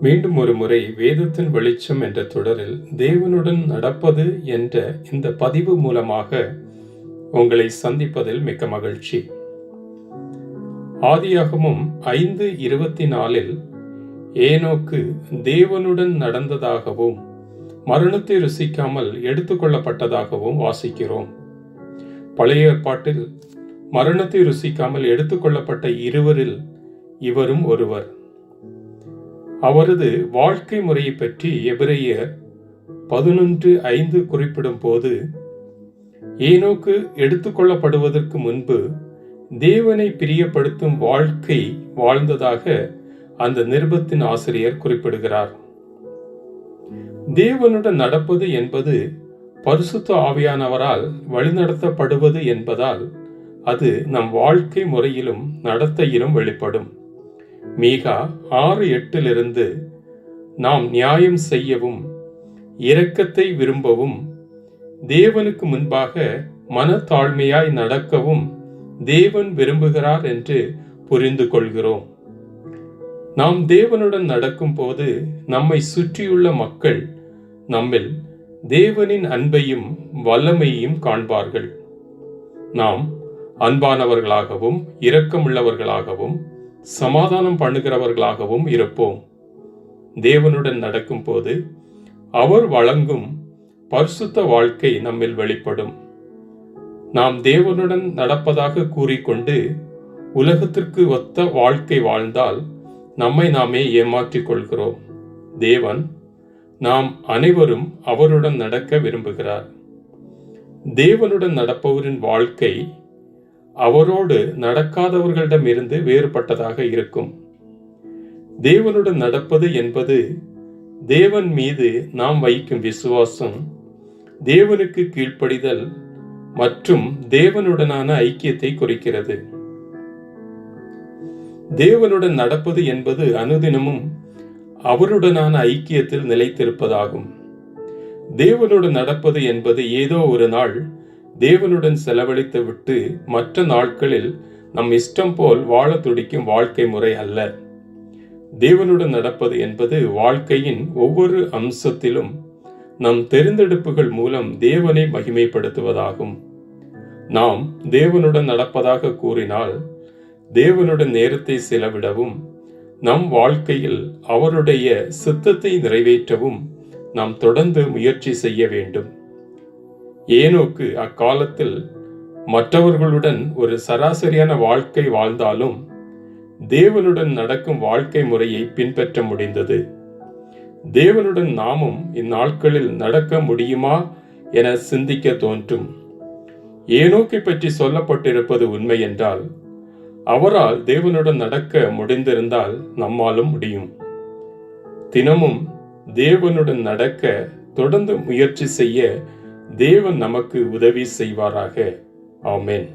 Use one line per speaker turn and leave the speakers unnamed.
மீண்டும் ஒரு முறை வேதத்தின் வெளிச்சம் என்ற தொடரில் தேவனுடன் நடப்பது என்ற இந்த பதிவு மூலமாக உங்களை சந்திப்பதில் மிக்க மகிழ்ச்சி. ஆதியாகமம் 5:24 ஏனோக்கு தேவனுடன் நடந்ததாகவும் மரணத்தை ருசிக்காமல் எடுத்துக்கொள்ளப்பட்டதாகவும் வாசிக்கிறோம். பழைய ஏற்பாட்டில் மரணத்தை ருசிக்காமல் எடுத்துக்கொள்ளப்பட்ட இருவரில் இவரும் ஒருவர். அவரது வாழ்க்கை முறையை பற்றி எபிரேயர் 11:5 குறிப்பிடும் போது, ஏனோக்கு எடுத்துக்கொள்ளப்படுவதற்கு முன்பு தேவனை பிரியப்படுத்தும் வாழ்க்கை வாழ்ந்ததாக அந்த நிருபத்தின் ஆசிரியர் குறிப்பிடுகிறார். தேவனுடன் நடப்பது என்பது பரிசுத்த ஆவியானவரால் வழிநடத்தப்படுவது என்பதால் அது நம் வாழ்க்கை முறையிலும் நடத்தையிலும் வெளிப்படும். மீகா 6:8 நாம் நியாயம் செய்யவும் இரக்கத்தை விரும்பவும் தேவனுக்கு முன்பாக மனத்தாழ்மையாய் நடக்கவும் தேவன் விரும்புகிறார் என்று புரிந்து கொள்கிறோம். நாம் தேவனுடன் நடக்கும் போது நம்மை சுற்றியுள்ள மக்கள் நம்மில் தேவனின் அன்பையும் வல்லமையையும் காண்பார்கள். நாம் அன்பானவர்களாகவும் இரக்கமுள்ளவர்களாகவும் சமாதானம் பண்ணுகிறவர்களாகவும் இருப்போம். தேவனுடன் நடக்கும் போது அவர் வழங்கும் பரிசுத்த வாழ்க்கை நம்மில் வெளிப்படும். நாம் தேவனுடன் நடப்பதாக கூறிக்கொண்டு உலகத்திற்கு ஒத்த வாழ்க்கை வாழ்ந்தால் நம்மை நாமே ஏமாற்றிக் கொள்கிறோம். தேவன் நாம் அனைவரும் அவருடன் நடக்க விரும்புகிறார். தேவனுடன் நடப்பவரின் வாழ்க்கை அவரோடு நடக்காதவர்களிடமிருந்து வேறுபட்டதாக இருக்கும். தேவனுடன் நடப்பது என்பது தேவன் மீது நாம் வைக்கும் விசுவாசம், தேவனுக்கு கீழ்ப்படிதல் மற்றும் தேவனுடனான ஐக்கியத்தை குறிக்கிறது. தேவனுடன் நடப்பது என்பது அனுதினமும் அவருடனான ஐக்கியத்தில் நிலைத்திருப்பதாகும். தேவனுடன் நடப்பது என்பது ஏதோ ஒரு நாள் தேவனுடன் செலவழித்து விட்டு மற்ற நாட்களில் நம் இஷ்டம் போல் வாழ துடிக்கும் வாழ்க்கை முறை அல்ல. தேவனுடன் நடப்பது என்பது வாழ்க்கையின் ஒவ்வொரு அம்சத்திலும் நம் தெரிந்தெடுப்புகள் மூலம் தேவனை மகிமைப்படுத்துவதாகும். நாம் தேவனுடன் நடப்பதாக கூறினால் தேவனுடன் நேரத்தை செலவிடவும் நம் வாழ்க்கையில் அவருடைய சித்தத்தை நிறைவேற்றவும் நாம் தொடர்ந்து முயற்சி செய்ய வேண்டும். ஏனோக்கு அக்காலத்தில் மற்றவர்களுடன் ஒரு சராசரியான வாழ்க்கை வாழ்ந்தாலும் தேவனுடன் நடக்கும் வாழ்க்கை முறையை பின்பற்ற முடிந்தது. தேவனுடன் நாமும் இந்நாட்களில் நடக்க முடியுமா என சிந்திக்க தோன்றும். ஏனோக்கை பற்றி சொல்லப்பட்டிருப்பது உண்மை என்றால் அவரால் தேவனுடன் நடக்க முடிந்திருந்தால் நம்மாலும் முடியும். தினமும் தேவனுடன் நடக்க தொடர்ந்து முயற்சி செய்ய தேவன் நமக்கு உதவி செய்வாராக. ஆமென்.